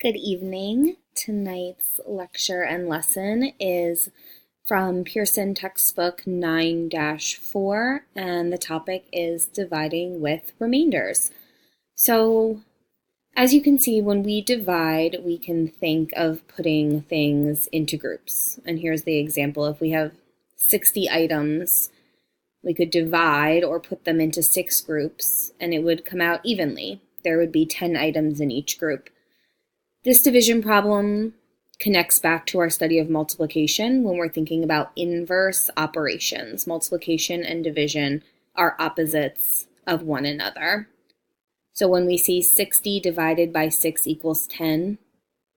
Good evening. Tonight's lecture and lesson is from Pearson textbook 9-4, and the topic is dividing with remainders. So, as you can see, when we divide, we can think of putting things into groups. And here's the example. If we have 60 items, we could divide or put them into 6 groups, and it would come out evenly. There would be 10 items in each group. This division problem connects back to our study of multiplication when we're thinking about inverse operations. Multiplication and division are opposites of one another. So when we see 60 divided by 6 equals 10,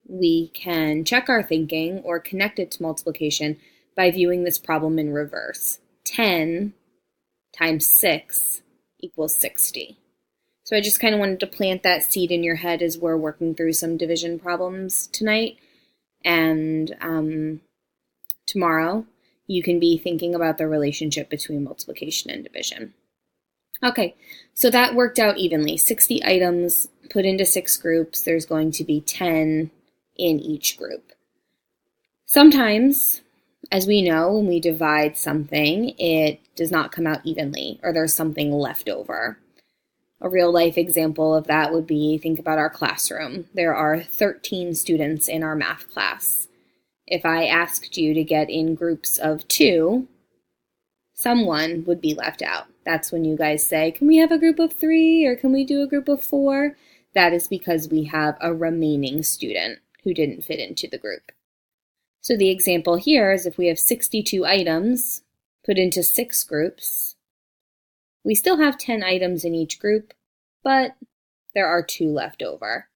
we can check our thinking or connect it to multiplication by viewing this problem in reverse. 10 times 6 equals 60. So I just kind of wanted to plant that seed in your head as we're working through some division problems tonight. And tomorrow, you can be thinking about the relationship between multiplication and division. Okay, so that worked out evenly. 60 items put into 6 groups. There's going to be 10 in each group. Sometimes, as we know, when we divide something, it does not come out evenly, or there's something left over. A real-life example of that would be, think about our classroom. There are 13 students in our math class. If I asked you to get in groups of 2, someone would be left out. That's when you guys say, can we have a group of 3 or can we do a group of 4? That is because we have a remaining student who didn't fit into the group. So the example here is if we have 62 items put into 6 groups, we still have 10 items in each group, but there are 2 left over.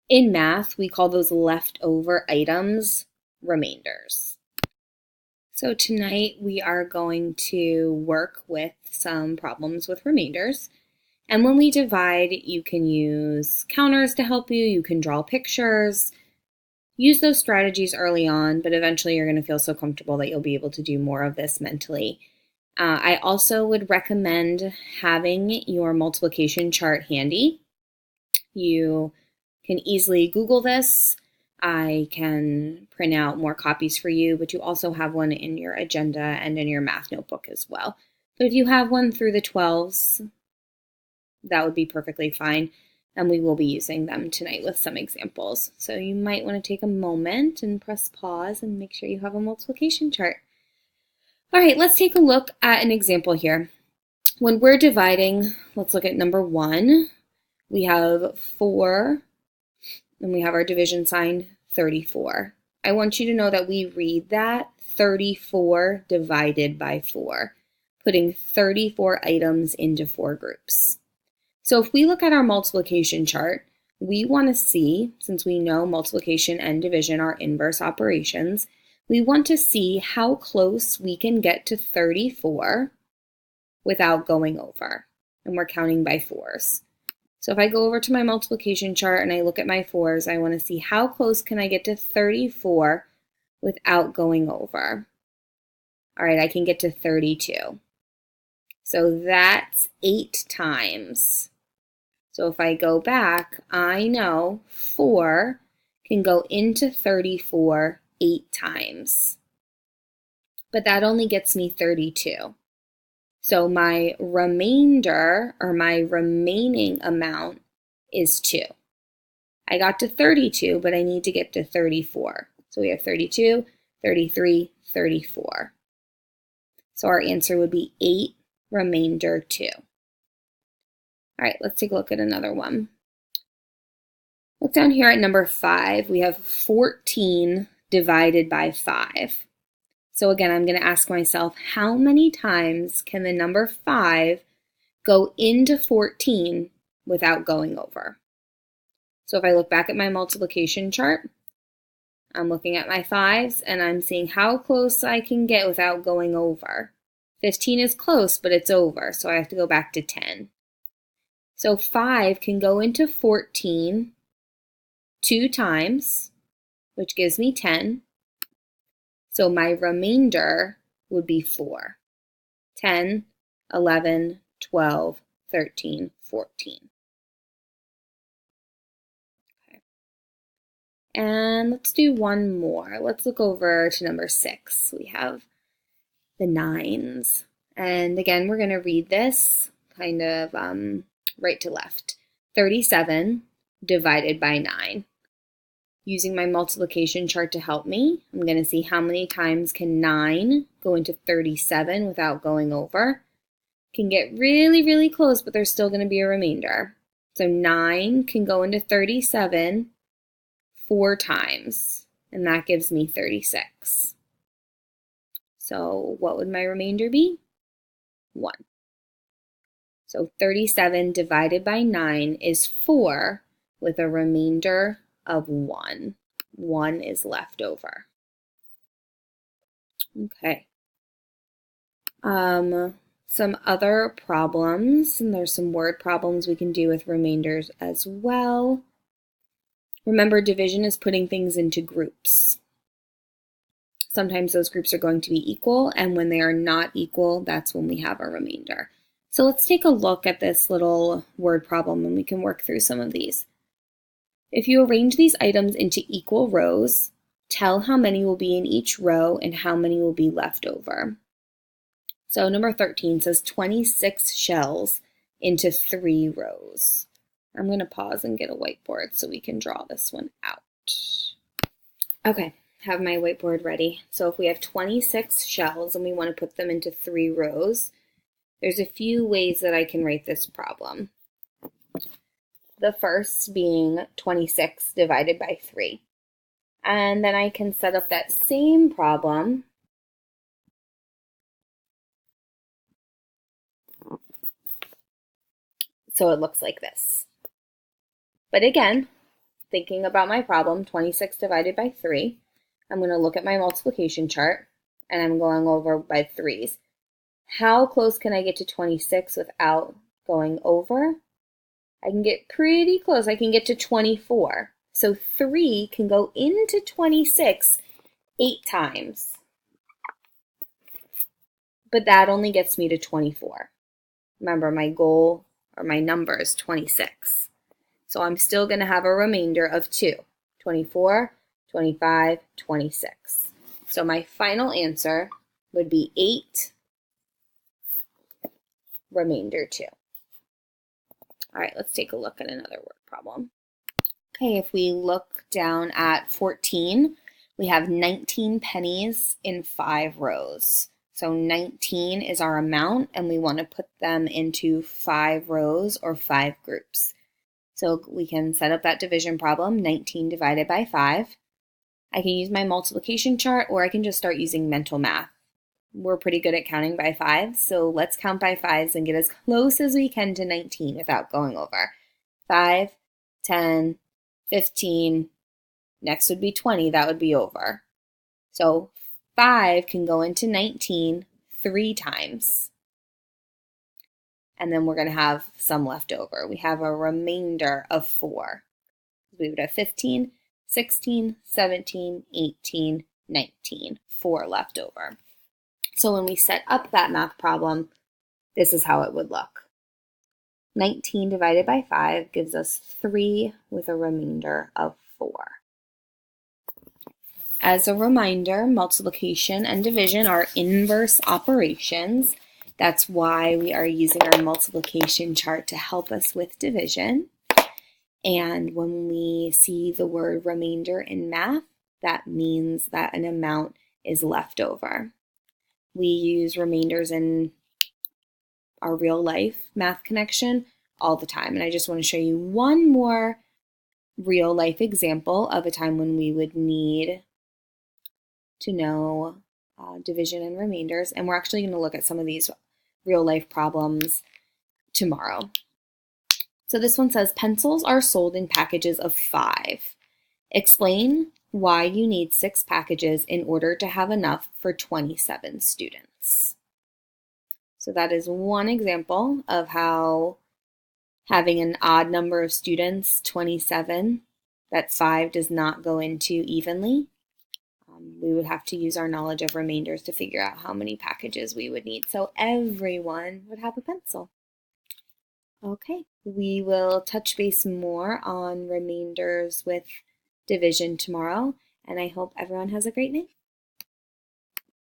In math, we call those leftover items remainders. So tonight we are going to work with some problems with remainders. And when we divide, you can use counters to help you. You can draw pictures. Use those strategies early on, but eventually you're going to feel so comfortable that you'll be able to do more of this mentally. I also would recommend having your multiplication chart handy. You can easily Google this. I can print out more copies for you, but you also have one in your agenda and in your math notebook as well. But if you have one through the 12s, that would be perfectly fine, and we will be using them tonight with some examples. So you might want to take a moment and press pause and make sure you have a multiplication chart. All right, let's take a look at an example here. When we're dividing, let's look at number 1. We have 4, and we have our division sign 34. I want you to know that we read that 34 divided by 4, putting 34 items into 4 groups. So if we look at our multiplication chart, we want to see, since we know multiplication and division are inverse operations, we want to see how close we can get to 34 without going over. And we're counting by 4s. So if I go over to my multiplication chart and I look at my 4s, I want to see how close can I get to 34 without going over. All right, I can get to 32. So that's 8 times. So if I go back, I know 4 can go into 34 8 times. But that only gets me 32. So my remainder, or my remaining amount, is 2. I got to 32, but I need to get to 34. So we have 32, 33, 34. So our answer would be 8, remainder 2. All right, let's take a look at another one. Look down here at number 5. We have 14 divided by 5. So again, I'm going to ask myself, how many times can the number 5 go into 14 without going over? So if I look back at my multiplication chart, I'm looking at my 5s and I'm seeing how close I can get without going over. 15 is close, but it's over, so I have to go back to 10. So 5 can go into 14 2 times, which gives me 10. So my remainder would be 4. 10, 11, 12, 13, 14. Okay. And let's do one more. Let's look over to number 6. We have the 9s. And again, we're going to read this kind of right to left. 37 divided by 9. Using my multiplication chart to help me, I'm going to see how many times can 9 go into 37 without going over. Can get really, really close, but there's still going to be a remainder. So 9 can go into 37 4 times, and that gives me 36. So what would my remainder be? 1. So 37 divided by 9 is 4 with a remainder of 1. 1 is left over. Okay. Some other problems, and there's some word problems we can do with remainders as well. Remember, division is putting things into groups. Sometimes those groups are going to be equal, and when they are not equal, that's when we have a remainder. So let's take a look at this little word problem, and we can work through some of these. If you arrange these items into equal rows, tell how many will be in each row and how many will be left over. So number 13 says 26 shells into 3 rows. I'm going to pause and get a whiteboard so we can draw this one out. Okay, have my whiteboard ready. So if we have 26 shells and we want to put them into 3 rows, there's a few ways that I can write this problem. The first being 26 divided by 3. And then I can set up that same problem so it looks like this. But again, thinking about my problem, 26 divided by 3, I'm going to look at my multiplication chart, and I'm going over by 3s. How close can I get to 26 without going over? I can get pretty close. I can get to 24. So 3 can go into 26 8 times. But that only gets me to 24. Remember, my goal or my number is 26. So I'm still going to have a remainder of 2. 24, 25, 26. So my final answer would be 8, remainder 2. All right, let's take a look at another word problem. Okay, if we look down at 14, we have 19 pennies in 5 rows. So 19 is our amount, and we want to put them into 5 rows or 5 groups. So we can set up that division problem, 19 divided by 5. I can use my multiplication chart, or I can just start using mental math. We're pretty good at counting by 5s, so let's count by 5s and get as close as we can to 19 without going over. 5, 10, 15, next would be 20, that would be over. So 5 can go into 19 3 times. And then we're going to have some left over. We have a remainder of 4. We would have 15, 16, 17, 18, 19, 4 left over. So when we set up that math problem, this is how it would look. 19 divided by 5 gives us 3 with a remainder of 4. As a reminder, multiplication and division are inverse operations. That's why we are using our multiplication chart to help us with division. And when we see the word remainder in math, that means that an amount is left over. We use remainders in our real life math connection all the time. And I just want to show you one more real life example of a time when we would need to know division and remainders. And we're actually going to look at some of these real life problems tomorrow. So this one says, pencils are sold in packages of 5. Explain why you need 6 packages in order to have enough for 27 students. So that is one example of how having an odd number of students, 27, that 5 does not go into evenly. We would have to use our knowledge of remainders to figure out how many packages we would need. So everyone would have a pencil. Okay, we will touch base more on remainders with division tomorrow, and I hope everyone has a great night.